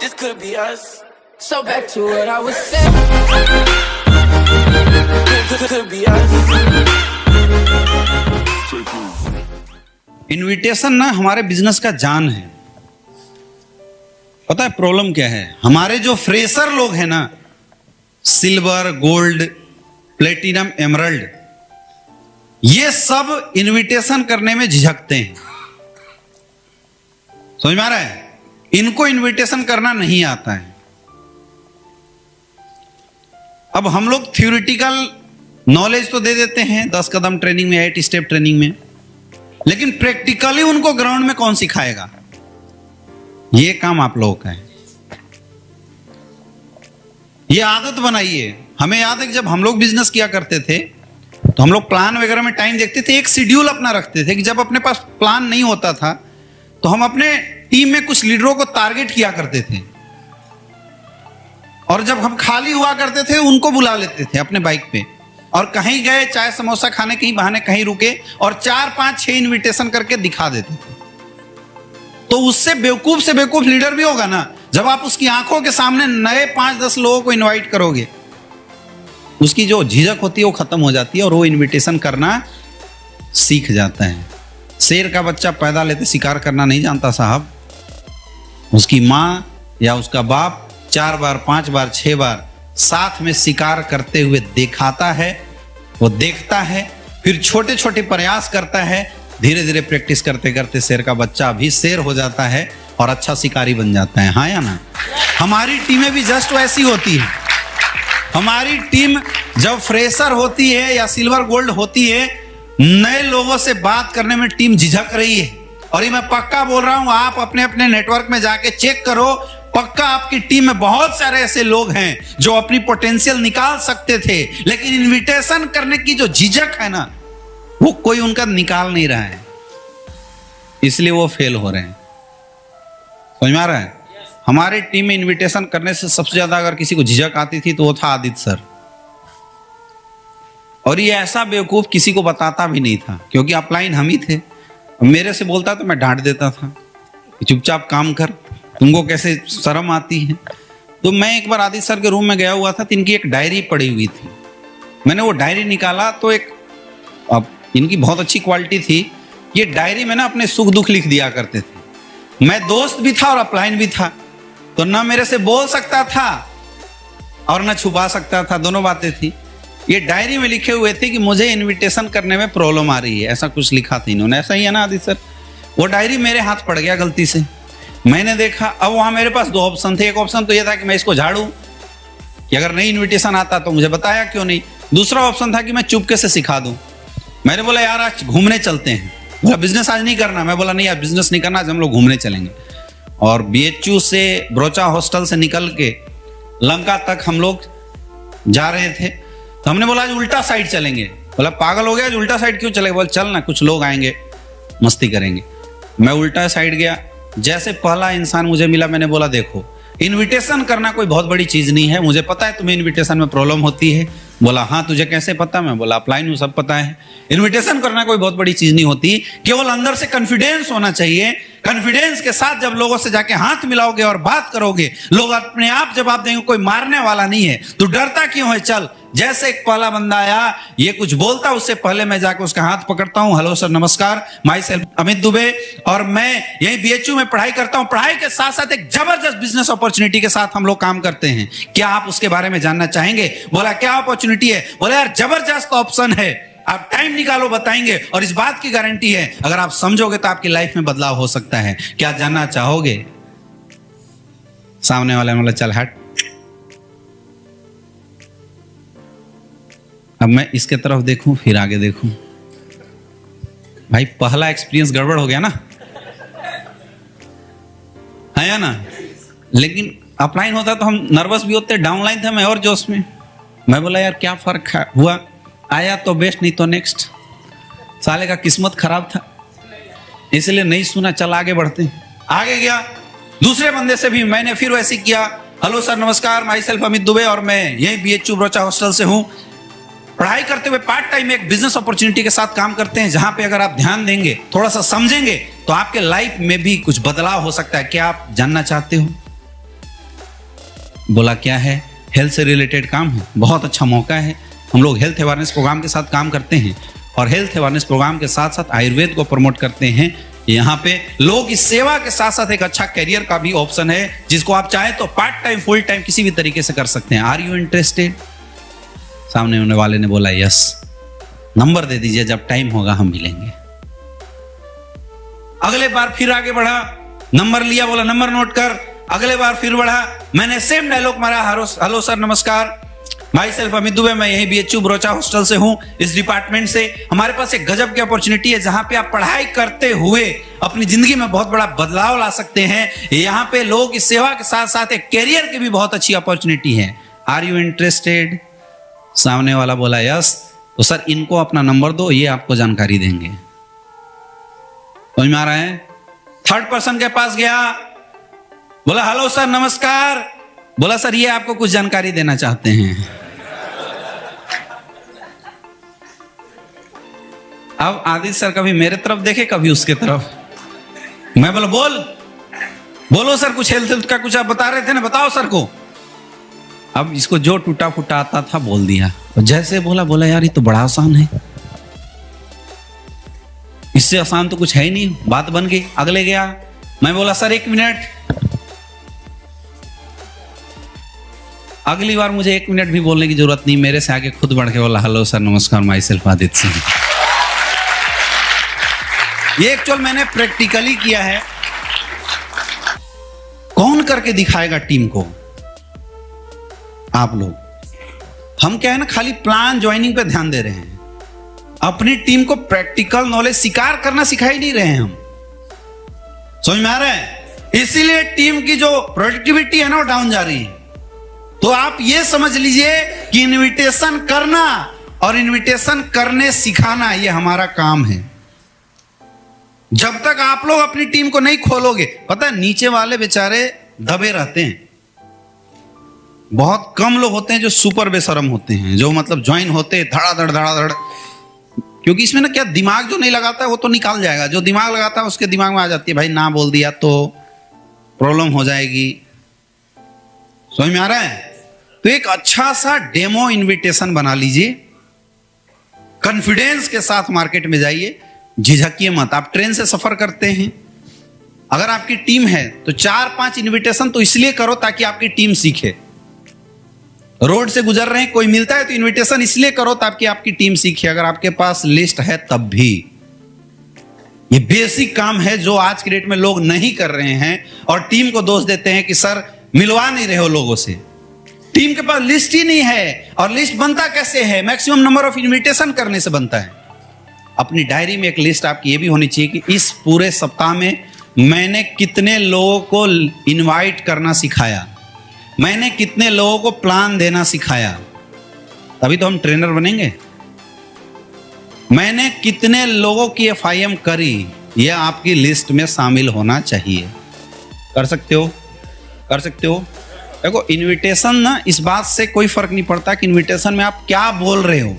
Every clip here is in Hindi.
this could be us. So back to what I was saying. Could be us. Invitation ना हमारे बिजनेस का जान है। पता है प्रॉब्लम क्या है? हमारे जो फ्रेशर लोग हैं ना, सिल्वर, गोल्ड, प्लेटिनम, एमरल्ड, ये सब इनविटेशन करने में झिझकते हैं। समझ में आ रहा है? इनको इनविटेशन करना नहीं आता है। अब हम लोग थ्योरेटिकल नॉलेज तो दे देते हैं 10 कदम ट्रेनिंग में, 8 स्टेप ट्रेनिंग में, लेकिन प्रैक्टिकली उनको ग्राउंड में कौन सिखाएगा? ये काम आप लोगों का है। ये आदत बनाइए। हमें याद है कि जब हम लोग बिजनेस किया करते थे तो हम लोग प्लान वगैरह में टाइम देखते थे, एक शेड्यूल अपना रखते थे कि जब अपने पास प्लान नहीं होता था तो हम अपने टीम में कुछ लीडरों को टारगेट किया करते थे, और जब हम खाली हुआ करते थे उनको बुला लेते थे अपने बाइक पे, और कहीं गए चाय समोसा खाने, कहीं बहाने कहीं रुके, और 4, 5, 6 इनविटेशन करके दिखा देते थे। तो उससे बेवकूफ से बेवकूफ लीडर भी होगा ना, जब आप उसकी आंखों के सामने नए 5-10 लोगों को इनवाइट करोगे, उसकी जो झिझक होती है वो खत्म हो जाती है और वो इनविटेशन करना सीख जाता है। शेर का बच्चा पैदा लेते शिकार करना नहीं जानता साहब। उसकी माँ या उसका बाप 4 बार, 5 बार, 6 बार साथ में शिकार करते हुए दिखाता है, वो देखता है, फिर छोटे छोटे प्रयास करता है, धीरे धीरे प्रैक्टिस करते करते शेर का बच्चा भी शेर हो जाता है और अच्छा शिकारी बन जाता है। हाँ या ना? हमारी टीमें भी जस्ट वैसी होती है। हमारी टीम जब फ्रेशर होती है या सिल्वर गोल्ड होती है, नए लोगों से बात करने में टीम झिझक रही है। और ये मैं पक्का बोल रहा हूं, आप अपने अपने नेटवर्क में जाके चेक करो, पक्का आपकी टीम में बहुत सारे ऐसे लोग हैं जो अपनी पोटेंशियल निकाल सकते थे, लेकिन इनविटेशन करने की जो झिझक है ना, वो कोई उनका निकाल नहीं रहा है, इसलिए वो फेल हो रहे हैं। समझ में आ रहा है? हमारी टीम में इनविटेशन करने से सबसे ज्यादा अगर किसी को झिझक आती थी तो वो था आदित्य सर। और ये ऐसा बेवकूफ किसी को बताता भी नहीं था, क्योंकि अपलाइन हम ही थे। मेरे से बोलता तो मैं डांट देता था कि चुपचाप काम कर, तुमको कैसे शर्म आती है। तो मैं एक बार आदित्य सर के रूम में गया हुआ था, तो इनकी एक डायरी पड़ी हुई थी। मैंने वो डायरी निकाला तो एक, अब इनकी बहुत अच्छी क्वालिटी थी, ये डायरी में ना अपने सुख दुख लिख दिया करते थे। मैं दोस्त भी था और अपलाइन भी था, तो ना मेरे से बोल सकता था और ना छुपा सकता था, दोनों बातें थी। ये डायरी में लिखे हुए थे कि मुझे इनविटेशन करने में प्रॉब्लम आ रही है, ऐसा कुछ लिखा था इन्होंने। ऐसा ही है ना आदित्य सर? वो डायरी मेरे हाथ पड़ गया गलती से, मैंने देखा। अब वहां मेरे पास 2 ऑप्शन थे। एक ऑप्शन तो ये था कि मैं इसको झाड़ू, कि अगर नहीं इनविटेशन आता तो मुझे बताया क्यों नहीं। दूसरा ऑप्शन था कि मैं चुपके से सिखा दूं। मैंने बोला यार आज घूमने चलते हैं। बोला बिजनेस आज नहीं करना। मैं बोला नहीं यार बिजनेस नहीं करना, आज हम लोग घूमने चलेंगे। और BHU से ब्रोचा हॉस्टल से निकल के लंका तक हम लोग जा रहे थे, तो हमने बोला आज उल्टा साइड चलेंगे। बोला पागल हो गया, आज उल्टा साइड क्यों चलेगा? बोला चल ना, कुछ लोग आएंगे मस्ती करेंगे। मैं उल्टा साइड गया। जैसे पहला इंसान मुझे मिला, मैंने बोला देखो इनविटेशन करना कोई बहुत बड़ी चीज नहीं है, मुझे पता है तुम्हें इनविटेशन में प्रॉब्लम होती है। बोला हाँ तुझे कैसे पता? मैं बोला अपलाइन हूं, सब पता है। इनविटेशन करना कोई बहुत बड़ी चीज नहीं होती, केवल अंदर से कॉन्फिडेंस होना चाहिए। कॉन्फिडेंस के साथ जब लोगों से जाके हाथ मिलाओगे और बात करोगे, लोग अपने आप जवाब देंगे। कोई मारने वाला नहीं है, तू डरता क्यों है? चल। जैसे एक पहला बंदा आया, ये कुछ बोलता, उससे पहले मैं जाकर उसका हाथ पकड़ता हूं। हेलो सर, नमस्कार, माई सेल्फ अमित दुबे, और मैं यही BHU में पढ़ाई करता हूं। पढ़ाई के साथ साथ एक जबरदस्त बिजनेस अपॉर्चुनिटी के साथ हम लोग काम करते हैं, क्या आप उसके बारे में जानना चाहेंगे? बोला क्या अपॉर्चुनिटी है? बोला यार जबरदस्त ऑप्शन है, आप टाइम निकालो बताएंगे, और इस बात की गारंटी है अगर आप समझोगे तो आपकी लाइफ में बदलाव हो सकता है। क्या जानना चाहोगे? सामने वाले ने बोला चल हट। अब मैं इसके तरफ देखूं, फिर आगे देखूं। भाई पहला एक्सपीरियंस गड़बड़ हो गया ना, है या ना? लेकिन अपलाइन होता तो हम नर्वस भी होते, डाउनलाइन थे, मैं और जोश में। मैं बोला यार क्या फर्क हुआ, आया तो बेस्ट, नहीं तो नेक्स्ट। साले का किस्मत खराब था, इसलिए नहीं सुना, चल आगे बढ़ते। आगे गया, दूसरे बंदे से भी मैंने फिर वैसे किया। हेलो सर, नमस्कार, माई सेल्फ अमित दुबे, और मैं यही BHU ब्रोचा हॉस्टल से हूँ। पढ़ाई करते हुए पार्ट टाइम एक बिजनेस अपॉर्चुनिटी के साथ काम करते हैं, जहां पे अगर आप ध्यान देंगे, थोड़ा सा समझेंगे, तो आपके लाइफ में भी कुछ बदलाव हो सकता है। क्या आप जानना चाहते हो? बोला क्या है? हेल्थ से रिलेटेड काम है, बहुत अच्छा मौका है। हम लोग हेल्थ अवेयरनेस प्रोग्राम के साथ काम करते हैं और हेल्थ अवेयरनेस प्रोग्राम के साथ साथ आयुर्वेद को प्रमोट करते हैं। यहाँ पे लोग इस सेवा के साथ साथ एक अच्छा करियर का भी ऑप्शन है, जिसको आप चाहे तो पार्ट टाइम फुल टाइम किसी भी तरीके से कर सकते हैं। Are you interested? सामने होने वाले ने बोला यस। नंबर दे दीजिए, जब टाइम होगा हम मिलेंगे। अगले बार फिर आगे बढ़ा, नंबर लिया, बोला नंबर नोट कर। अगले बार फिर बढ़ा, मैंने सेम डायलॉग मारा, हेलो सर नमस्कार, माई सेल्फ अमित दुबे, मैं यही BHU बरोचा हॉस्टल से हूं, इस डिपार्टमेंट से। हमारे पास एक गजब की अपॉर्चुनिटी है जहां पे आप पढ़ाई करते हुए अपनी जिंदगी में बहुत बड़ा बदलाव ला सकते हैं। यहाँ पे लोग इस सेवा के साथ साथ एक कैरियर की भी बहुत अच्छी अपॉर्चुनिटी है। Are you interested? सामने वाला बोला यस। तो सर इनको अपना नंबर दो, ये आपको जानकारी देंगे। समझ में आ रहा है? थर्ड पर्सन के पास गया, बोला हेलो सर नमस्कार, बोला सर ये आपको कुछ जानकारी देना चाहते हैं। अब आदित्य सर कभी मेरे तरफ देखे, कभी उसके तरफ। मैं बोला बोलो सर, कुछ हेल्थ का कुछ आप बता रहे थे ना, बताओ सर को। अब इसको जो टूटा फूटा आता था बोल दिया। जैसे बोला यार ये तो बड़ा आसान है, इससे आसान तो कुछ है ही नहीं। बात बन गई। अगले गया, मैं बोला सर 1 मिनट। अगली बार मुझे 1 मिनट भी बोलने की जरूरत नहीं, मेरे से आगे खुद बढ़ के बोला हेलो सर नमस्कार, माई सेल्फ आदित्य सिंह। ये एक्चुअल मैंने प्रैक्टिकली किया है। कौन करके दिखाएगा टीम को? आप लोग। हम क्या है ना, खाली प्लान ज्वाइनिंग पे ध्यान दे रहे हैं, अपनी टीम को प्रैक्टिकल नॉलेज शिकार करना सिखा ही नहीं रहे हैं हम। समझ में आ रहा है? इसीलिए टीम की जो प्रोडक्टिविटी है ना वो डाउन जा रही है। तो आप ये समझ लीजिए कि इनविटेशन करना और इनविटेशन करने सिखाना ये हमारा काम है। जब तक आप लोग अपनी टीम को नहीं खोलोगे, पता है नीचे वाले बेचारे दबे रहते हैं। बहुत कम लोग होते हैं जो सुपर बेशरम होते हैं, जो मतलब ज्वाइन होते धड़ाधड़। क्योंकि इसमें ना क्या, दिमाग जो नहीं लगाता है वो तो निकाल जाएगा, जो दिमाग लगाता है उसके दिमाग में आ जाती है भाई ना बोल दिया तो प्रॉब्लम हो जाएगी। समझ में आ रहा है? तो एक अच्छा सा डेमो इनविटेशन बना लीजिए, कॉन्फिडेंस के साथ मार्केट में जाइए, झिझकिए मत। आप ट्रेन से सफर करते हैं, अगर आपकी टीम है तो 4-5 इनविटेशन तो इसलिए करो ताकि आपकी टीम सीखे। रोड से गुजर रहे हैं, कोई मिलता है तो इनविटेशन इसलिए करो ताकि आपकी टीम सीखे। अगर आपके पास लिस्ट है तब भी। ये बेसिक काम है जो आज की डेट में लोग नहीं कर रहे हैं और टीम को दोष देते हैं कि सर मिलवा नहीं रहे हो लोगों से। टीम के पास लिस्ट ही नहीं है। और लिस्ट बनता कैसे है? मैक्सिमम नंबर ऑफ इनविटेशन करने से बनता है। अपनी डायरी में एक लिस्ट आपकी ये भी होनी चाहिए कि इस पूरे सप्ताह में मैंने कितने लोगों को इनवाइट करना सिखाया, मैंने कितने लोगों को प्लान देना सिखाया, तभी तो हम ट्रेनर बनेंगे। मैंने कितने लोगों की FIM करी, यह आपकी लिस्ट में शामिल होना चाहिए। कर सकते हो? कर सकते हो? देखो इनविटेशन ना, इस बात से कोई फर्क नहीं पड़ता कि इनविटेशन में आप क्या बोल रहे हो।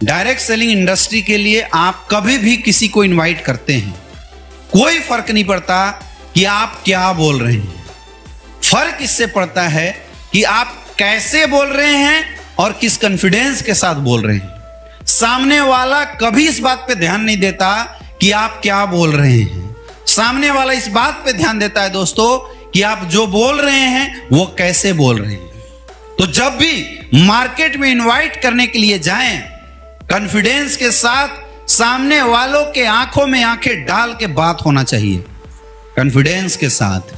डायरेक्ट सेलिंग इंडस्ट्री के लिए आप कभी भी किसी को इनवाइट करते हैं, कोई फर्क नहीं पड़ता कि आप क्या बोल रहे हैं। फर्क इससे पड़ता है कि आप कैसे बोल रहे हैं और किस कॉन्फिडेंस के साथ बोल रहे हैं। सामने वाला कभी इस बात पे ध्यान नहीं देता कि आप क्या बोल रहे हैं। सामने वाला इस बात पे ध्यान देता है दोस्तों कि आप जो बोल रहे हैं वो कैसे बोल रहे हैं। तो जब भी मार्केट में इनवाइट करने के लिए जाएं, कॉन्फिडेंस के साथ सामने वालों के आंखों में आंखें डाल के बात होना चाहिए। कॉन्फिडेंस के साथ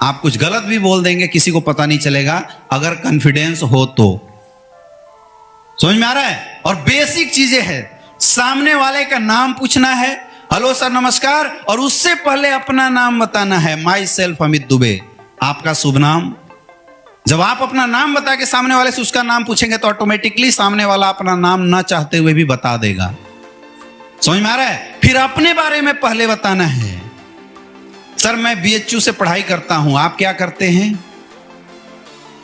आप कुछ गलत भी बोल देंगे, किसी को पता नहीं चलेगा अगर कॉन्फिडेंस हो तो। समझ में आ रहा है? और बेसिक चीजें हैं, सामने वाले का नाम पूछना है, हेलो सर नमस्कार, और उससे पहले अपना नाम बताना है, माई सेल्फ अमित दुबे, आपका शुभ नाम। जब आप अपना नाम बता के सामने वाले से उसका नाम पूछेंगे तो ऑटोमेटिकली सामने वाला अपना नाम ना चाहते हुए भी बता देगा। समझ में आ रहा है? फिर अपने बारे में पहले बताना है, सर मैं BHU से पढ़ाई करता हूं, आप क्या करते हैं?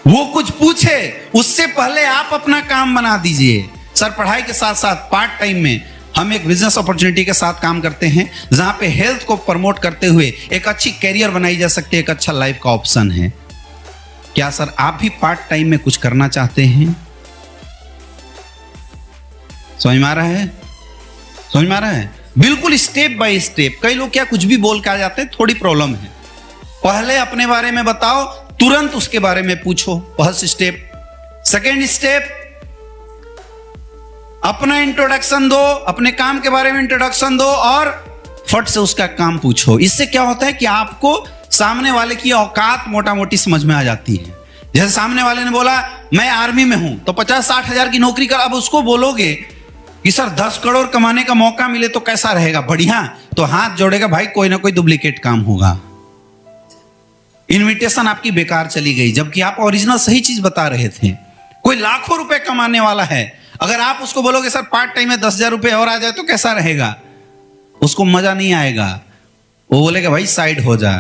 वो कुछ पूछे उससे पहले आप अपना काम बना दीजिए। सर पढ़ाई के साथ साथ पार्ट टाइम में हम एक बिजनेस अपॉर्चुनिटी के साथ काम करते हैं जहां पे हेल्थ को प्रमोट करते हुए एक अच्छी कैरियर बनाई जा सकती है, एक अच्छा लाइफ का ऑप्शन है। क्या सर आप भी पार्ट टाइम में कुछ करना चाहते हैं? समझ में आ रहा है? समझ में आ रहा है? बिल्कुल स्टेप बाय स्टेप। कई लोग क्या कुछ भी बोल के आ जाते हैं, थोड़ी प्रॉब्लम है। पहले अपने बारे में बताओ, तुरंत उसके बारे में पूछो, फर्स्ट स्टेप। सेकेंड स्टेप, अपना इंट्रोडक्शन दो, अपने काम के बारे में इंट्रोडक्शन दो और फट से उसका काम पूछो। इससे क्या होता है कि आपको सामने वाले की औकात मोटा मोटी समझ में आ जाती है। जैसे सामने वाले ने बोला मैं आर्मी में हूं तो 50-60 हजार की नौकरी कर, अब उसको बोलोगे कि सर 10 करोड़ कमाने का मौका मिले तो कैसा रहेगा? बढ़िया, तो हाथ जोड़ेगा भाई, कोई ना कोई डुप्लीकेट काम होगा। इनविटेशन आपकी बेकार चली गई, जबकि आप ओरिजिनल सही चीज बता रहे थे। कोई लाखों रुपए कमाने वाला है, अगर आप उसको बोलोगे सर पार्ट टाइम में 10,000 रुपए और आ जाए तो कैसा रहेगा? उसको मजा नहीं आएगा, वो बोलेगा भाई साइड हो जा।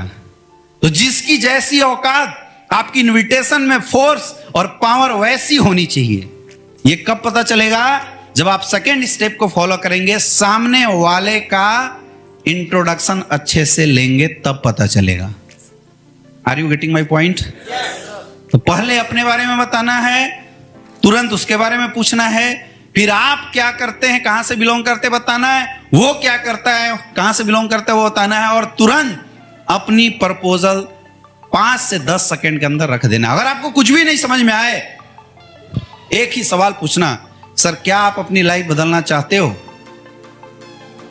तो जिसकी जैसी औकात, आपकी इनविटेशन में फोर्स और पावर वैसी होनी चाहिए। ये कब पता चलेगा? जब आप सेकेंड स्टेप को फॉलो करेंगे, सामने वाले का इंट्रोडक्शन अच्छे से लेंगे, तब पता चलेगा। Are you getting my point? तो पहले अपने बारे में बताना है, तुरंत उसके बारे में पूछना है, फिर आप क्या करते हैं, कहां से बिलोंग करते बताना है, वो क्या करता है, कहां से बिलोंग करता है वो बताना है, और तुरंत अपनी प्रपोजल 5 से 10 सेकंड के अंदर रख देना। अगर आपको कुछ भी नहीं समझ में आए, एक ही सवाल पूछना, सर क्या आप अपनी लाइफ बदलना चाहते हो?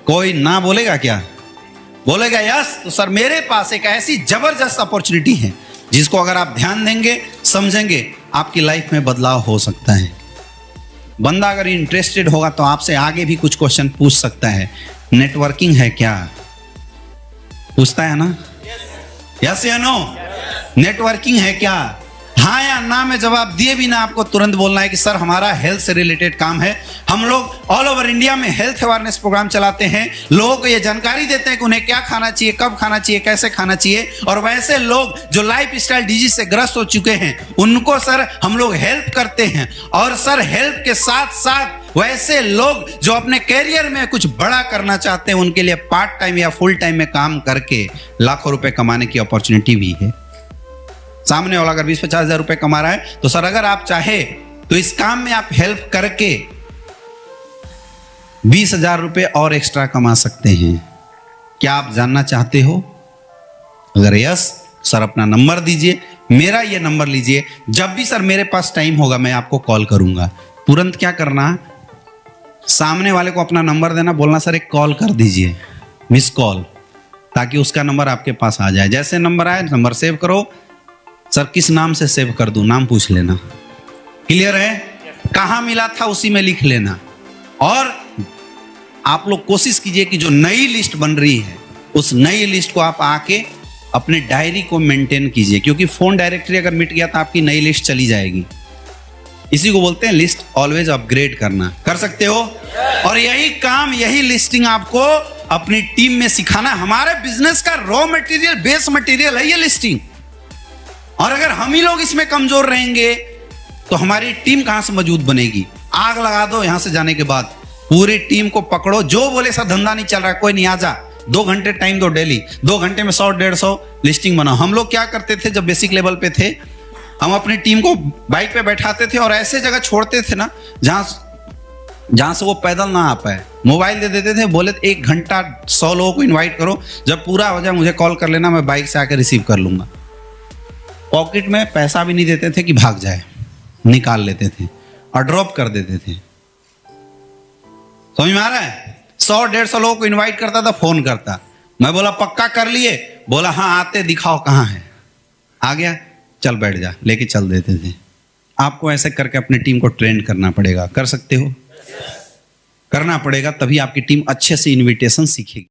कोई ना बोलेगा क्या? बोलेगा यस, तो सर मेरे पास एक ऐसी जबरदस्त अपॉर्चुनिटी है जिसको अगर आप ध्यान देंगे, समझेंगे, आपकी लाइफ में बदलाव हो सकता है। बंदा अगर इंटरेस्टेड होगा तो आपसे आगे भी कुछ क्वेश्चन पूछ सकता है। नेटवर्किंग है क्या? पूछता है ना? यस या नो? नेटवर्किंग है क्या? हाँ या ना में जवाब दिए बिना आपको तुरंत बोलना है कि सर हमारा हेल्थ से रिलेटेड काम है। हम लोग ऑल ओवर इंडिया में हेल्थ अवेयरनेस प्रोग्राम चलाते हैं, लोगों को ये जानकारी देते हैं कि उन्हें क्या खाना चाहिए, कब खाना चाहिए, कैसे खाना चाहिए, और वैसे लोग जो लाइफ स्टाइल डिजीज से ग्रस्त हो चुके हैं उनको सर हम लोग हेल्प करते हैं। और सर हेल्प के साथ साथ वैसे लोग जो अपने कैरियर में कुछ बड़ा करना चाहते हैं उनके लिए पार्ट टाइम या फुल टाइम में काम करके लाखों रुपए कमाने की अपॉर्चुनिटी भी है। सामने वाला अगर 20-50 हजार रुपए कमा रहा है तो सर अगर आप चाहे तो इस काम में आप हेल्प करके 20,000 रुपए और एक्स्ट्रा कमा सकते हैं। क्या आप जानना चाहते हो? अगर यस, सर अपना नंबर दीजिए, मेरा ये नंबर लीजिए, जब भी सर मेरे पास टाइम होगा मैं आपको कॉल करूंगा। तुरंत क्या करना, सामने वाले को अपना नंबर देना, बोलना सर एक कॉल कर दीजिए, मिस कॉल, ताकि उसका नंबर आपके पास आ जाए। जैसे नंबर आए नंबर सेव करो। सर किस नाम से सेव कर दूं? नाम पूछ लेना। क्लियर है? कहां मिला था उसी में लिख लेना। और आप लोग कोशिश कीजिए कि जो नई लिस्ट बन रही है उस नई लिस्ट को आप आके अपने डायरी को मेंटेन कीजिए, क्योंकि फोन डायरेक्टरी अगर मिट गया तो आपकी नई लिस्ट चली जाएगी। इसी को बोलते हैं लिस्ट ऑलवेज अपग्रेड करना। कर सकते हो? और यही काम, यही लिस्टिंग आपको अपनी टीम में सिखाना। हमारे बिजनेस का रॉ मटेरियल, बेस मटेरियल है ये लिस्टिंग। और अगर हम ही लोग इसमें कमजोर रहेंगे तो हमारी टीम कहां से मजबूत बनेगी? आग लगा दो यहां से जाने के बाद, पूरी टीम को पकड़ो, जो बोले सर धंधा नहीं चल रहा है, कोई नहीं, आ जा, 2 घंटे टाइम दो डेली, 2 घंटे में 100-150 लिस्टिंग बनाओ। हम लोग क्या करते थे जब बेसिक लेवल पे थे, हम अपनी टीम को बाइक पे बैठाते थे और ऐसे जगह छोड़ते थे ना जहां से वो पैदल ना आ पाए। मोबाइल दे देते थे, बोले 1 घंटा 100 लोगों को इन्वाइट करो, जब पूरा हो जाए मुझे कॉल कर लेना, मैं बाइक से आकर रिसीव कर लूंगा। पॉकेट में पैसा भी नहीं देते थे कि भाग जाए, निकाल लेते थे और ड्रॉप कर देते थे। समझ में आ रहा है? 100-150 लोगों को इनवाइट करता था, फोन करता, मैं बोला पक्का कर लिए? बोला हाँ आते, दिखाओ कहाँ है। आ गया, चल बैठ जा, लेके चल देते थे। आपको ऐसे करके अपनी टीम को ट्रेन करना पड़ेगा। कर सकते हो? करना पड़ेगा, तभी आपकी टीम अच्छे से इनविटेशन सीखेगी।